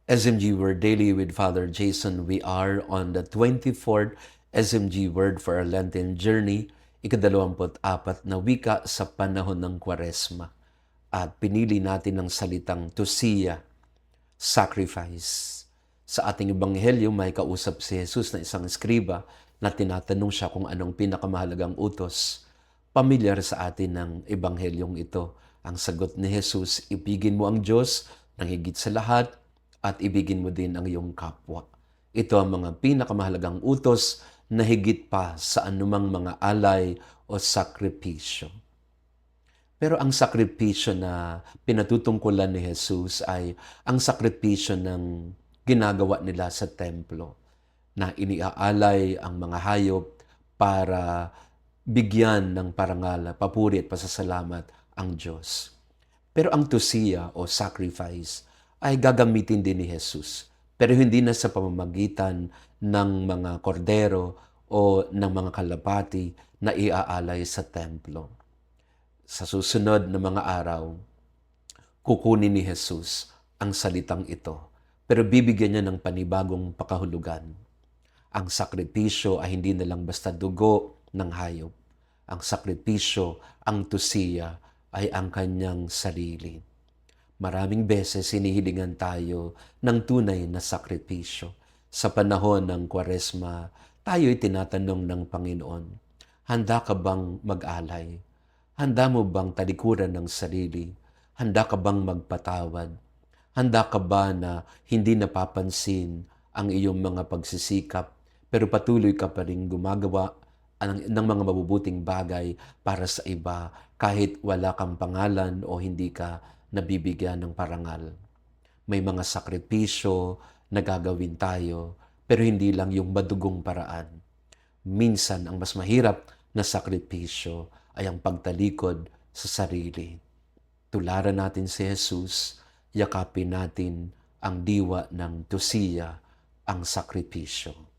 SMG Word Daily with Father Jason. We are on the 24th SMG Word for our Lenten Journey, ika-24 na wika sa panahon ng Kwaresma. At pinili natin ang salitang tusiya, sacrifice. Sa ating ebanghelyo, may kausap si Jesus na isang eskriba na tinatanong siya kung anong pinakamahalagang utos. Pamilyar sa atin ng ebanghelyong ito. Ang sagot ni Jesus, ibigin mo ang Diyos ng higit sa lahat at ibigin mo din ang iyong kapwa. Ito ang mga pinakamahalagang utos na higit pa sa anumang mga alay o sakripisyo. Pero ang sakripisyo na pinatutungkulan ni Jesus ay ang sakripisyo ng ginagawa nila sa templo, na iniaalay ang mga hayop para bigyan ng parangal, papuri at pasasalamat ang Diyos. Pero ang tusiya o sacrifice ay gagamitin din ni Jesus. Pero hindi na sa pamamagitan ng mga kordero o ng mga kalapati na iaalay sa templo. Sa susunod na mga araw, kukunin ni Jesus ang salitang ito, pero bibigyan niya ng panibagong pakahulugan. Ang sakripisyo ay hindi na lang basta dugo ng hayop. Ang sakripisyo, ang tusiya, ay ang kanyang sarili. Maraming beses hinihilingan tayo ng tunay na sakripisyo. Sa panahon ng Kwaresma, tayo'y tinatanong ng Panginoon, handa ka bang mag-alay? Handa mo bang talikuran ng sarili? Handa ka bang magpatawad? Handa ka ba na hindi napapansin ang iyong mga pagsisikap, pero patuloy ka pa rin gumagawa ng mga mabubuting bagay para sa iba kahit wala kang pangalan o hindi ka nabibigyan ng parangal? May mga sakripisyo na gagawin tayo, pero hindi lang yung madugong paraan. Minsan, ang mas mahirap na sakripisyo ay ang pagtalikod sa sarili. Tularan natin si Jesus, yakapin natin ang diwa ng tusiya, ang sakripisyo.